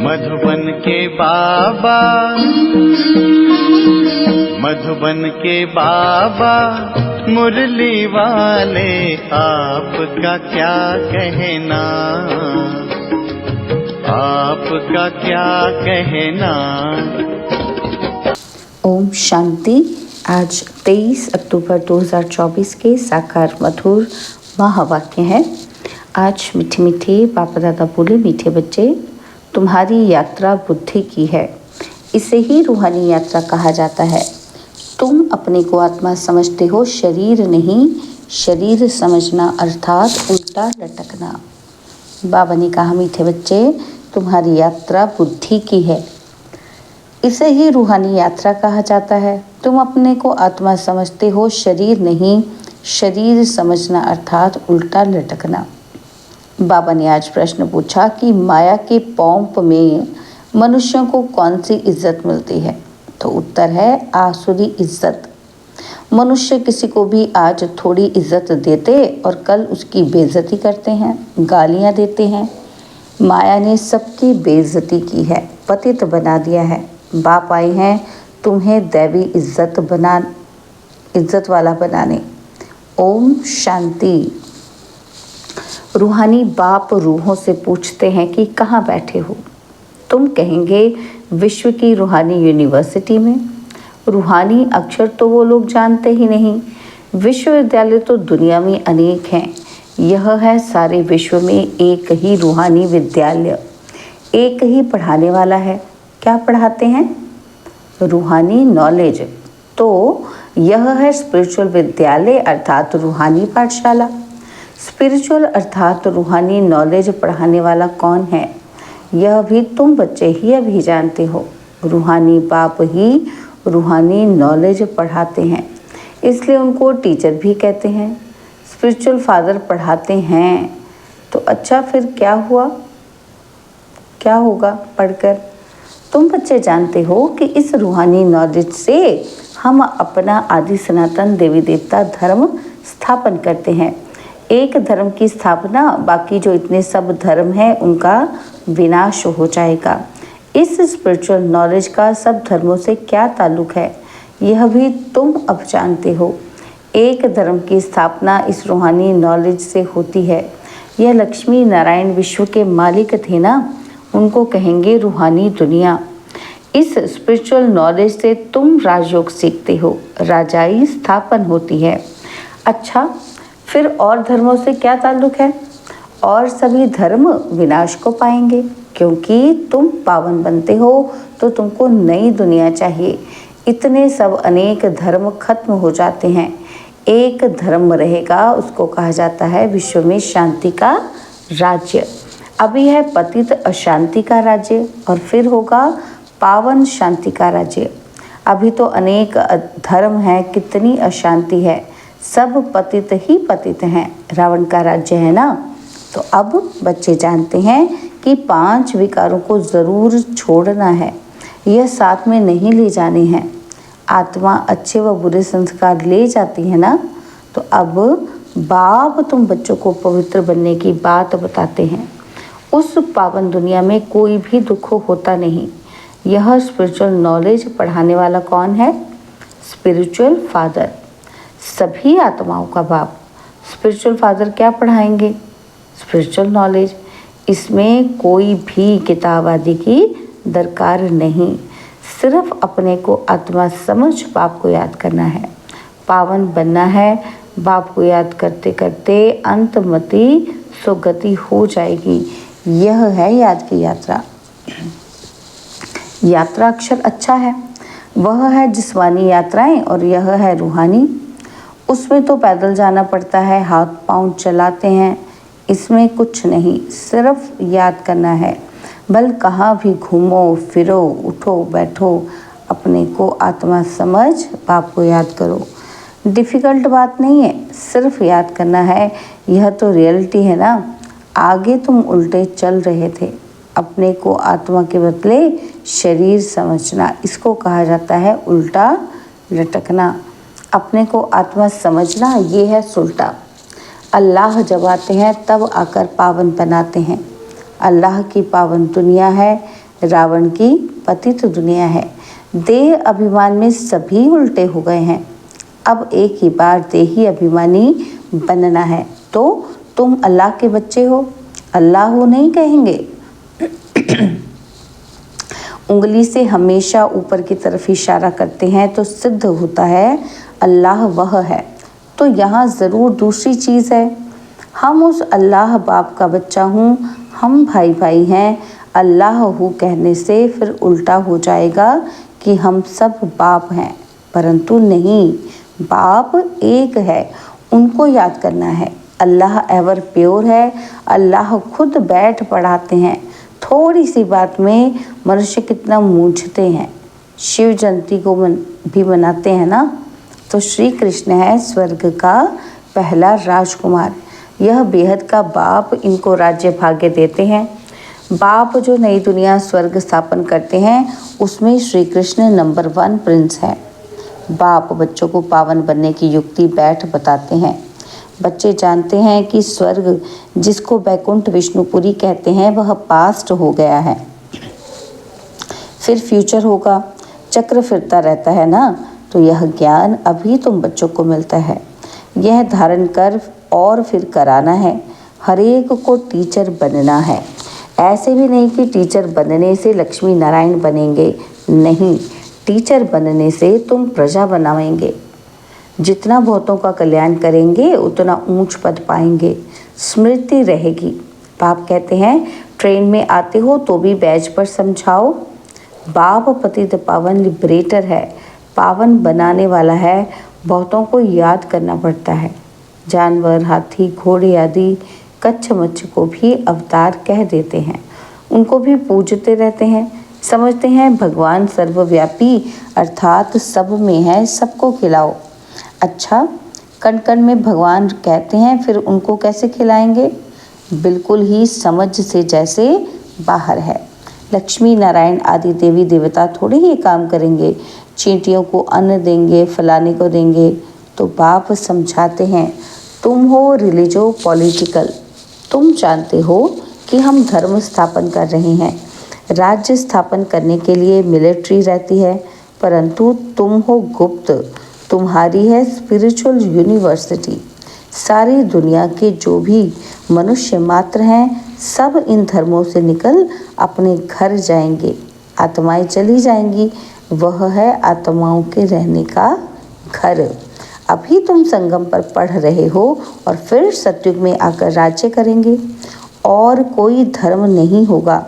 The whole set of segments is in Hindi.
मधुबन के बाबा, मधुबन के बाबा मुरली वाले, आपका क्या कहना, आपका क्या कहना। ओम शांति। आज 23 अक्टूबर 2024 के साकार मधुर महावाक्य है। आज मीठे मीठे बाबा दादा बोले, मीठे बच्चे, तुम्हारी यात्रा बुद्धि की है, इसे ही रूहानी यात्रा कहा जाता है। तुम अपने को आत्मा समझते हो, शरीर नहीं। शरीर समझना अर्थात उल्टा लटकना। बाबा ने कहा, मीठे बच्चे, तुम्हारी यात्रा बुद्धि की है, इसे ही रूहानी यात्रा कहा जाता है। तुम अपने को आत्मा समझते हो, शरीर नहीं। शरीर समझना अर्थात उल्टा लटकना। बाबा ने आज प्रश्न पूछा कि माया के पौंप में मनुष्यों को कौन सी इज्जत मिलती है? तो उत्तर है आसुरी इज्जत। मनुष्य किसी को भी आज थोड़ी इज्जत देते और कल उसकी बेइज्जती करते हैं, गालियां देते हैं। माया ने सबकी बेइज्जती की है, पतित बना दिया है। बाप आए हैं तुम्हें दैवी इज्जत वाला बनाने। ओम शांति। रूहानी बाप रूहों से पूछते हैं कि कहाँ बैठे हो? तुम कहेंगे विश्व की रूहानी यूनिवर्सिटी में। रूहानी अक्षर तो वो लोग जानते ही नहीं। विश्वविद्यालय तो दुनिया में अनेक हैं। यह है सारे विश्व में एक ही रूहानी विद्यालय, एक ही पढ़ाने वाला है। क्या पढ़ाते हैं? रूहानी नॉलेज। तो यह है स्पिरिचुअल विद्यालय अर्थात रूहानी पाठशाला। स्पिरिचुअल अर्थात रूहानी नॉलेज पढ़ाने वाला कौन है? यह भी तुम बच्चे ही अभी जानते हो। रूहानी बाप ही रूहानी नॉलेज पढ़ाते हैं, इसलिए उनको टीचर भी कहते हैं। स्पिरिचुअल फादर पढ़ाते हैं। तो अच्छा, फिर क्या हुआ? क्या होगा पढ़कर? तुम बच्चे जानते हो कि इस रूहानी नॉलेज से हम अपना आदि सनातन देवी देवता धर्म स्थापन करते हैं। एक धर्म की स्थापना, बाकी जो इतने सब धर्म हैं उनका विनाश हो जाएगा। इस स्पिरिचुअल नॉलेज का सब धर्मों से क्या ताल्लुक है, यह भी तुम अब जानते हो। एक धर्म की स्थापना इस रूहानी नॉलेज से होती है। यह लक्ष्मी नारायण विश्व के मालिक थे ना, उनको कहेंगे रूहानी दुनिया। इस स्पिरिचुअल नॉलेज से तुम राजयोग सीखते हो, राजाई स्थापन होती है। अच्छा, फिर और धर्मों से क्या ताल्लुक है? और सभी धर्म विनाश को पाएंगे, क्योंकि तुम पावन बनते हो तो तुमको नई दुनिया चाहिए। इतने सब अनेक धर्म खत्म हो जाते हैं, एक धर्म रहेगा, उसको कहा जाता है विश्व में शांति का राज्य। अभी है पतित अशांति का राज्य और फिर होगा पावन शांति का राज्य। अभी तो अनेक धर्म हैं, कितनी अशांति है, सब पतित ही पतित हैं। रावण का राज्य है ना। तो अब बच्चे जानते हैं कि 5 विकारों को ज़रूर छोड़ना है, यह साथ में नहीं ले जाने हैं। आत्मा अच्छे व बुरे संस्कार ले जाती है ना। तो अब बाप तुम बच्चों को पवित्र बनने की बात बताते हैं। उस पावन दुनिया में कोई भी दुख होता नहीं। यह स्पिरिचुअल नॉलेज पढ़ाने वाला कौन है? स्पिरिचुअल फादर, सभी आत्माओं का बाप। स्पिरिचुअल फादर क्या पढ़ाएंगे? Spiritual knowledge. इसमें कोई भी किताब आदि की दरकार नहीं, सिर्फ अपने को आत्मा समझ बाप को याद करना है। पावन बनना है। बाप को याद करते करते अंतमति सुगति हो जाएगी। यह है याद की यात्रा। यात्रा अक्षर अच्छा है, वह है जिस्मानी यात्राएं और यह है रूहानी। उसमें तो पैदल जाना पड़ता है, हाथ पांव चलाते हैं। इसमें कुछ नहीं, सिर्फ याद करना है। बल कहाँ भी घूमो फिरो, उठो बैठो, अपने को आत्मा समझ बाप को याद करो। डिफ़िकल्ट बात नहीं है, सिर्फ याद करना है। यह तो रियलिटी है ना। आगे तुम उल्टे चल रहे थे, अपने को आत्मा के बदले शरीर समझना, इसको कहा जाता है उल्टा लटकना। अपने को आत्मा समझना, ये है सुल्टा। अल्लाह जब आते हैं तब आकर पावन बनाते हैं। अल्लाह की पावन दुनिया है, रावण की पतित दुनिया है। देह अभिमान में सभी उल्टे हो गए हैं। अब एक ही बार देही अभिमानी बनना है। तो तुम अल्लाह के बच्चे हो, अल्लाह हो नहीं कहेंगे। उंगली से हमेशा ऊपर की तरफ इशारा करते हैं तो सिद्ध होता है अल्लाह वह है। तो यहाँ ज़रूर दूसरी चीज़ है। हम उस अल्लाह बाप का बच्चा हूँ, हम भाई भाई हैं। अल्लाह हूँ कहने से फिर उल्टा हो जाएगा कि हम सब बाप हैं, परंतु नहीं, बाप एक है, उनको याद करना है। अल्लाह एवर प्योर है। अल्लाह खुद बैठ पढ़ाते हैं। थोड़ी सी बात में मनुष्य कितना मूंझते हैं। शिव जयंती को भी मनाते हैं ना। तो श्री कृष्ण है स्वर्ग का पहला राजकुमार। यह बेहद का बाप इनको राज्य भाग्य देते हैं। बाप जो नई दुनिया स्वर्ग स्थापन करते हैं उसमें श्री कृष्ण नंबर 1 प्रिंस है। बाप बच्चों को पावन बनने की युक्ति बैठ बताते हैं। बच्चे जानते हैं कि स्वर्ग जिसको बैकुंठ विष्णुपुरी कहते हैं वह पास्ट हो गया है, फिर फ्यूचर होगा। चक्र फिरता रहता है ना। तो यह ज्ञान अभी तुम बच्चों को मिलता है। यह धारण कर और फिर कराना है। हर एक को टीचर बनना है। ऐसे भी नहीं कि टीचर बनने से लक्ष्मी नारायण बनेंगे, नहीं, टीचर बनने से तुम प्रजा बनाएंगे। जितना बहुतों का कल्याण करेंगे उतना ऊंच पद पाएंगे, स्मृति रहेगी। बाप कहते हैं ट्रेन में आते हो तो भी बैच पर समझाओ। बाप पतित पावन लिबरेटर है, पावन बनाने वाला है। बहुतों को याद करना पड़ता है। जानवर, हाथी, घोड़े आदि कच्छ मच्छ को भी अवतार कह देते हैं। उनको भी पूजते रहते हैं। समझते हैं भगवान सर्वव्यापी अर्थात सब में है, सबको खिलाओ। अच्छा, कण कण में भगवान कहते हैं, फिर उनको कैसे खिलाएंगे? बिल्कुल ही समझ से जैसे बाहर है। लक्ष्मी नारायण आदि देवी देवता थोड़े ही काम करेंगे, चींटियों को अन्न देंगे, फलाने को देंगे। तो बाप समझाते हैं तुम हो रिलीजो पॉलिटिकल। तुम जानते हो कि हम धर्म स्थापन कर रहे हैं। राज्य स्थापन करने के लिए मिलिट्री रहती है, परंतु तुम हो गुप्त। तुम्हारी है स्पिरिचुअल यूनिवर्सिटी। सारी दुनिया के जो भी मनुष्य मात्र हैं सब इन धर्मों से निकल अपने घर जाएंगे। आत्माएं चली जाएंगी। वह है आत्माओं के रहने का घर। अभी तुम संगम पर पढ़ रहे हो और फिर सतयुग में आकर राज्य करेंगे। और कोई धर्म नहीं होगा।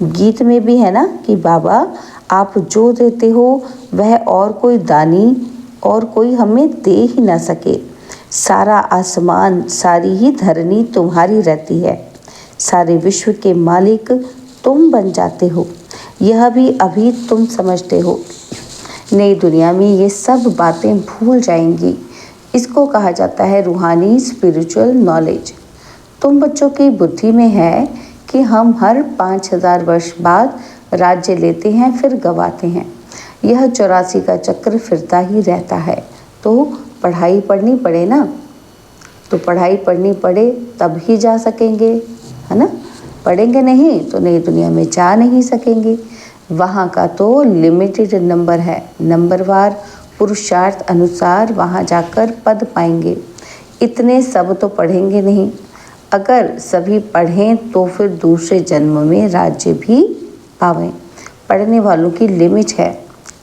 गीत में भी है ना कि बाबा आप जो देते हो वह और कोई दानी और कोई हमें दे ही ना सके। सारा आसमान, सारी ही धरनी तुम्हारी रहती है। सारे विश्व के मालिक तुम बन जाते हो। यह भी अभी तुम समझते हो। नई दुनिया में ये सब बातें भूल जाएंगी। इसको कहा जाता है रूहानी स्पिरिचुअल नॉलेज। तुम बच्चों की बुद्धि में है कि हम हर 5000 वर्ष बाद राज्य लेते हैं फिर गवाते हैं। यह 84 का चक्र फिरता ही रहता है। तो पढ़ाई पढ़नी पड़े ना। तो पढ़ाई पढ़नी पड़े तब ही जा सकेंगे, है ना। पढ़ेंगे नहीं तो नई दुनिया में जा नहीं सकेंगे। वहाँ का तो लिमिटेड नंबर है। नंबरवार पुरुषार्थ अनुसार वहाँ जाकर पद पाएंगे। इतने सब तो पढ़ेंगे नहीं। अगर सभी पढ़ें तो फिर दूसरे जन्म में राज्य भी पावें। पढ़ने वालों की लिमिट है।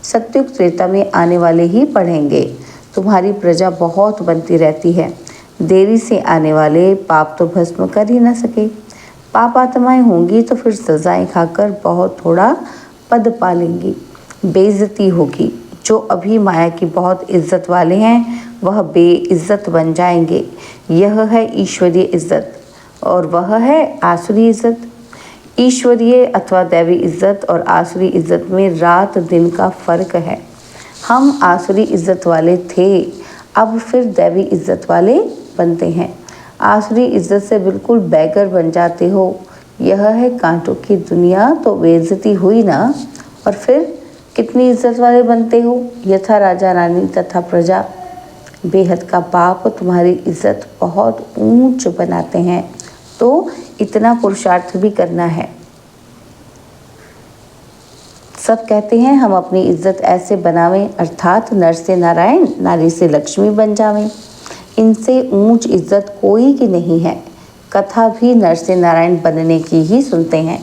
सतयुग त्रेता में आने वाले ही पढ़ेंगे। तुम्हारी प्रजा बहुत बनती रहती है। देरी से आने वाले पाप तो भस्म कर ही ना सके। पाप आत्माएं होंगी तो फिर सजाएं खाकर बहुत थोड़ा पद पालेंगी। बेइज्जती होगी। जो अभी माया की बहुत इज्जत वाले हैं वह बेइज्जत बन जाएंगे। यह है ईश्वरीय इज्जत और वह है आसुरी इज्जत। ईश्वरीय अथवा दैवी इज्जत और आसुरी इज्जत में रात दिन का फर्क है। हम आसुरी इज्जत वाले थे, अब फिर दैवी इज्जत वाले बनते हैं। आसुरी इज्जत से बिल्कुल बैगर बन जाते हो। यह है कांटों की दुनिया। तो बेइज्जती हुई ना, और फिर कितनी इज्जत वाले बनते हो। यथा राजा रानी तथा प्रजा। बेहद का पाप तुम्हारी इज्जत बहुत ऊंच बनाते हैं। तो इतना पुरुषार्थ भी करना है। सब कहते हैं हम अपनी इज्जत ऐसे बनावें, अर्थात नर से नारायण, नारी से लक्ष्मी बन जावें। इनसे ऊंच इज्जत कोई की नहीं है। कथा भी नर से नारायण बनने की ही सुनते हैं।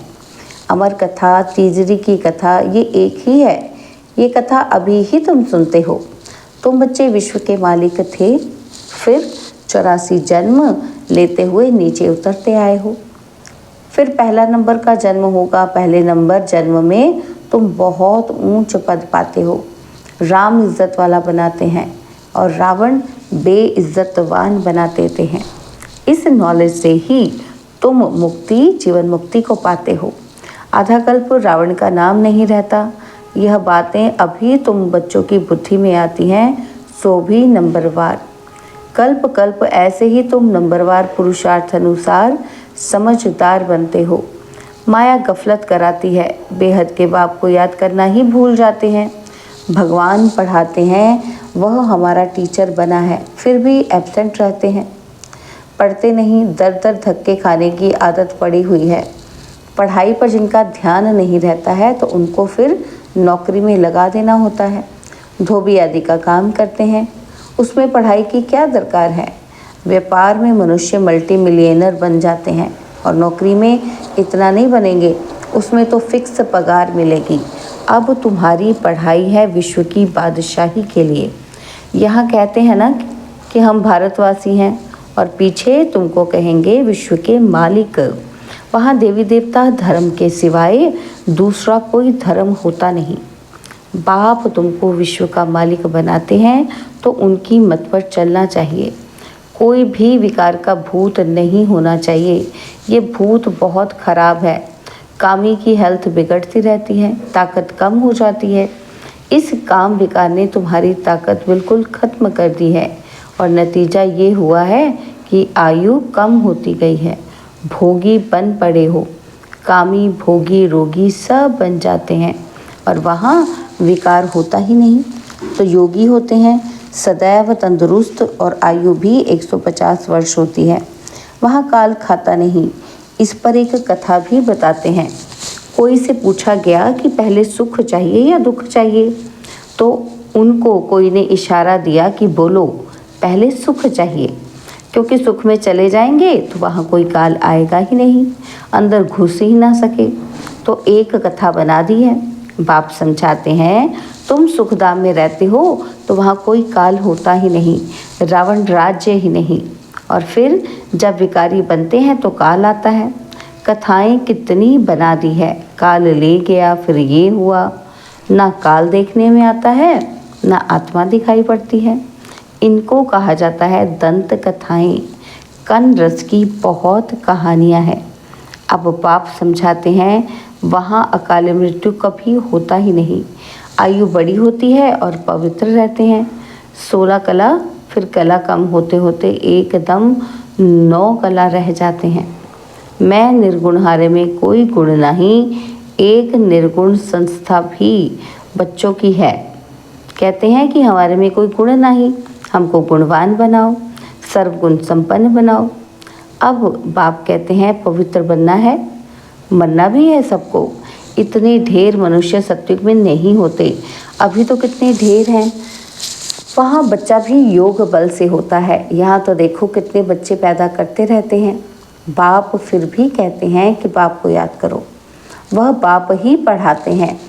अमर कथा, तीजरी की कथा, ये एक ही है। ये कथा अभी ही तुम सुनते हो। तुम बच्चे विश्व के मालिक थे, फिर 84 जन्म लेते हुए नीचे उतरते आए हो। फिर पहला नंबर का जन्म होगा। पहले नंबर जन्म में तुम बहुत ऊंच पद पाते हो। राम इज्जत वाला बनाते हैं और रावण बेइज्जतवान बना देते हैं। इस नॉलेज से ही तुम मुक्ति, जीवन मुक्ति को पाते हो। आधा कल्प रावण का नाम नहीं रहता। यह बातें अभी तुम बच्चों की बुद्धि में आती हैं, सो भी नंबरवार। कल्प कल्प ऐसे ही तुम नंबरवार पुरुषार्थ अनुसार समझदार बनते हो। माया गफलत कराती है। बेहद के बाप को याद करना ही भूल जाते हैं। भगवान पढ़ाते हैं, वह हमारा टीचर बना है, फिर भी एब्सेंट रहते हैं। पढ़ते नहीं, दर दर धक्के खाने की आदत पड़ी हुई है। पढ़ाई पर जिनका ध्यान नहीं रहता है तो उनको फिर नौकरी में लगा देना होता है। धोबी आदि का काम करते हैं, उसमें पढ़ाई की क्या दरकार है। व्यापार में मनुष्य मल्टी मिलियनर बन जाते हैं और नौकरी में इतना नहीं बनेंगे, उसमें तो फिक्स पगार मिलेगी। अब तुम्हारी पढ़ाई है विश्व की बादशाही के लिए। यहाँ कहते हैं ना कि हम भारतवासी हैं और पीछे तुमको कहेंगे विश्व के मालिक। वहाँ देवी देवता धर्म के सिवाय दूसरा कोई धर्म होता नहीं। बाप तुमको विश्व का मालिक बनाते हैं तो उनकी मत पर चलना चाहिए। कोई भी विकार का भूत नहीं होना चाहिए। ये भूत बहुत खराब है। कामी की हेल्थ बिगड़ती रहती है, ताकत कम हो जाती है। इस काम विकार ने तुम्हारी ताकत बिल्कुल खत्म कर दी है और नतीजा ये हुआ है कि आयु कम होती गई है। भोगी बन पड़े हो। कामी, भोगी, रोगी सब बन जाते हैं और वहाँ विकार होता ही नहीं। तो योगी होते हैं, सदैव तंदुरुस्त और आयु भी 150 वर्ष होती है। वहाँ काल खाता नहीं। इस पर एक कथा भी बताते हैं। कोई से पूछा गया कि पहले सुख चाहिए या दुख चाहिए, तो उनको कोई ने इशारा दिया कि बोलो पहले सुख चाहिए, क्योंकि सुख में चले जाएंगे तो वहाँ कोई काल आएगा ही नहीं, अंदर घुस ही ना सके। तो एक कथा बना दी है। बाप समझाते हैं तुम सुखधाम में रहते हो तो वहाँ कोई काल होता ही नहीं, रावण राज्य ही नहीं। और फिर जब विकारी बनते हैं तो काल आता है। कथाएं कितनी बना दी है, काल ले गया, फिर ये हुआ। ना काल देखने में आता है, ना आत्मा दिखाई पड़ती है। इनको कहा जाता है दंत कथाएं। कन रस की बहुत कहानियां हैं। अब बाप समझाते हैं वहाँ अकाल मृत्यु कभी होता ही नहीं। आयु बड़ी होती है और पवित्र रहते हैं। 16 कला, फिर कला कम होते होते एकदम 9 कला रह जाते हैं। मैं निर्गुणहारे में कोई गुण नहीं, एक निर्गुण संस्था भी बच्चों की है। कहते हैं कि हमारे में कोई गुण नहीं, हमको गुणवान बनाओ, सर्वगुण संपन्न बनाओ। अब बाप कहते हैं पवित्र बनना है, मरना भी है सबको। इतने ढेर मनुष्य सत्युग में नहीं होते, अभी तो कितने ढेर हैं। वहाँ बच्चा भी योग बल से होता है, यहाँ तो देखो कितने बच्चे पैदा करते रहते हैं। बाप फिर भी कहते हैं कि बाप को याद करो, वह बाप ही पढ़ाते हैं।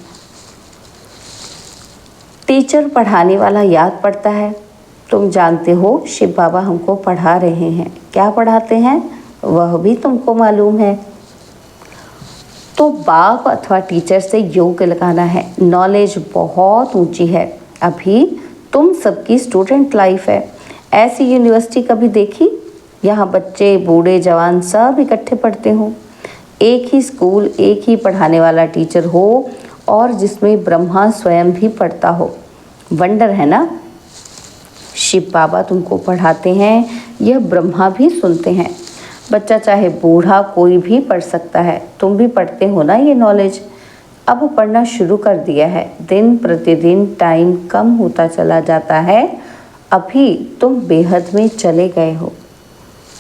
टीचर पढ़ाने वाला याद पड़ता है। तुम जानते हो शिव बाबा हमको पढ़ा रहे हैं, क्या पढ़ाते हैं वह भी तुमको मालूम है। तो बाप अथवा टीचर से योग लगाना है। नॉलेज बहुत ऊंची है। अभी तुम सबकी स्टूडेंट लाइफ है। ऐसी यूनिवर्सिटी कभी देखी? यहाँ बच्चे, बूढ़े, जवान सब इकट्ठे पढ़ते हो। एक ही स्कूल, एक ही पढ़ाने वाला टीचर हो और जिसमें ब्रह्मा स्वयं भी पढ़ता हो। वंडर है ना। शिव बाबा तुमको पढ़ाते हैं, यह ब्रह्मा भी सुनते हैं। बच्चा चाहे बूढ़ा कोई भी पढ़ सकता है। तुम भी पढ़ते हो ना ये नॉलेज। अब पढ़ना शुरू कर दिया है। दिन प्रतिदिन टाइम कम होता चला जाता है। अभी तुम बेहद में चले गए हो।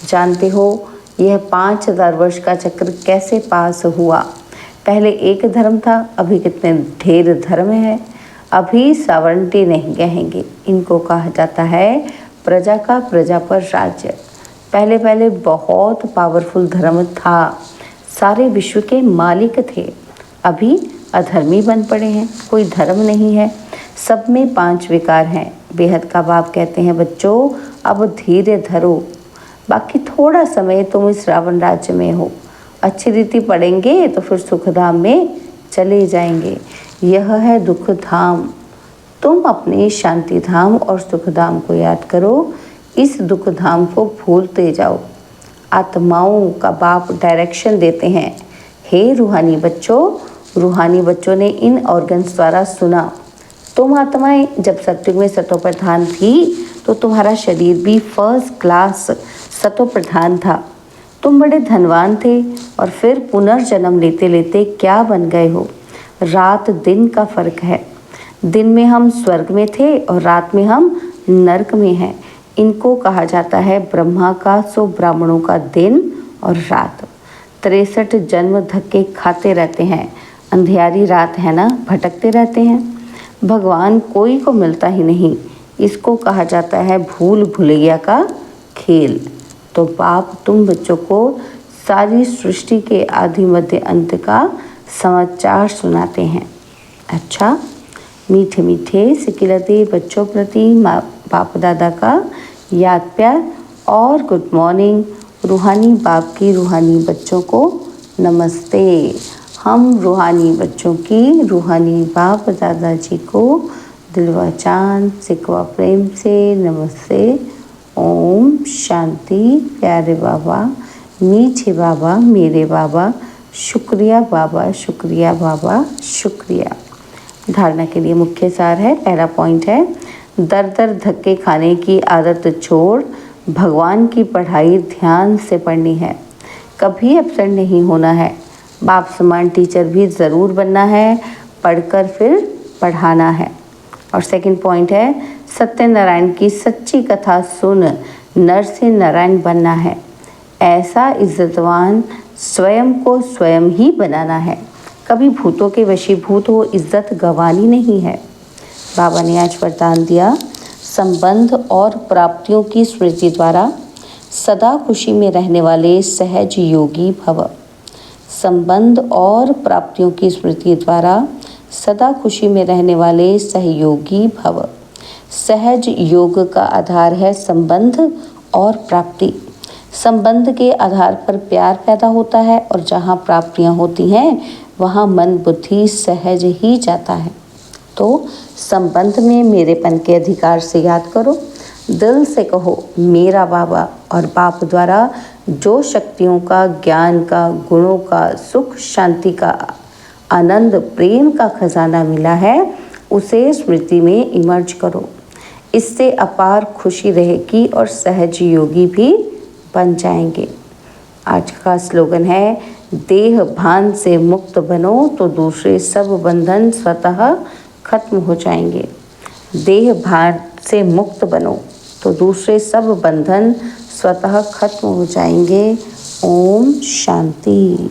जानते हो यह 5000 वर्ष का चक्र कैसे पास हुआ। पहले एक धर्म था, अभी कितने ढेर धर्म है। अभी सॉवरेंटी नहीं कहेंगे, इनको कहा जाता है प्रजा का प्रजा पर राज्य। पहले पहले बहुत पावरफुल धर्म था, सारे विश्व के मालिक थे। अभी अधर्मी बन पड़े हैं, कोई धर्म नहीं है, सब में 5 विकार हैं। बेहद का बाप कहते हैं बच्चों अब धीरे धरो, बाकी थोड़ा समय तुम इस रावण राज्य में हो, अच्छी रीति पढ़ेंगे तो फिर सुखधाम में चले जाएंगे। यह है दुख धाम। तुम अपने शांति धाम और सुखधाम को याद करो, इस दुख धाम को भूलते जाओ। आत्माओं का बाप डायरेक्शन देते हैं, हे रूहानी बच्चों। रूहानी बच्चों ने इन ऑर्गन्स द्वारा सुना, तुम आत्माएं जब सत्युग में सतो प्रधान थी तो तुम्हारा शरीर भी फर्स्ट क्लास सतो प्रधान था। तुम बड़े धनवान थे और फिर पुनर्जन्म लेते लेते क्या बन गए हो। रात दिन का फर्क है, दिन में हम स्वर्ग में थे और रात में हम नरक में हैं। इनको कहा जाता है ब्रह्मा का सो ब्राह्मणों का दिन और रात। 63 जन्म धक्के खाते रहते हैं, अंधियारी रात है ना, भटकते रहते हैं। भगवान कोई को मिलता ही नहीं, इसको कहा जाता है भूल भुलैया का खेल। तो बाप तुम बच्चों को सारी सृष्टि के आदि मध्य अंत का समाचार सुनाते हैं। अच्छा, मीठे मीठे सिकिलते बच्चों प्रति बाप दादा का याद प्यार और गुड मॉर्निंग। रूहानी बाप की रूहानी बच्चों को नमस्ते। हम रूहानी बच्चों की रूहानी बाप दादाजी को दिलवा चांद सिकवा प्रेम से नमस्ते। ओम शांति। प्यारे बाबा, मीठे बाबा, मेरे बाबा, शुक्रिया बाबा, शुक्रिया बाबा, शुक्रिया। धारणा के लिए मुख्य सार है, पहला पॉइंट है दर दर धक्के खाने की आदत छोड़ भगवान की पढ़ाई ध्यान से पढ़नी है, कभी एब्सेंट नहीं होना है। बाप समान टीचर भी ज़रूर बनना है, पढ़कर फिर पढ़ाना है। और सेकंड पॉइंट है सत्यनारायण की सच्ची कथा सुन नर से नारायण बनना है। ऐसा इज्जतवान स्वयं को स्वयं ही बनाना है, कभी भूतों के वशीभूत हो इज्जत गंवानी नहीं है। बाबा ने आज वरदान दिया, संबंध और प्राप्तियों की स्मृति द्वारा सदा खुशी में रहने वाले सहज योगी भव। संबंध और प्राप्तियों की स्मृति द्वारा सदा खुशी में रहने वाले सहयोगी भव। सहज योग का आधार है संबंध और प्राप्ति। संबंध के आधार पर प्यार पैदा होता है और जहाँ प्राप्तियाँ होती हैं वहाँ मन बुद्धि सहज ही जाता है। तो संबंध में मेरेपन के अधिकार से याद करो, दिल से कहो मेरा बाबा, और बाप द्वारा जो शक्तियों का, ज्ञान का, गुणों का, सुख शांति का, आनंद प्रेम का खजाना मिला है उसे स्मृति में इमर्ज करो। इससे अपार खुशी रहेगी और सहज योगी भी बन जाएंगे। आज का स्लोगन है देह भान से मुक्त बनो तो दूसरे सब बंधन स्वतः खत्म हो जाएंगे। देह भान से मुक्त बनो तो दूसरे सब बंधन स्वतः खत्म हो जाएंगे। ओम शांति।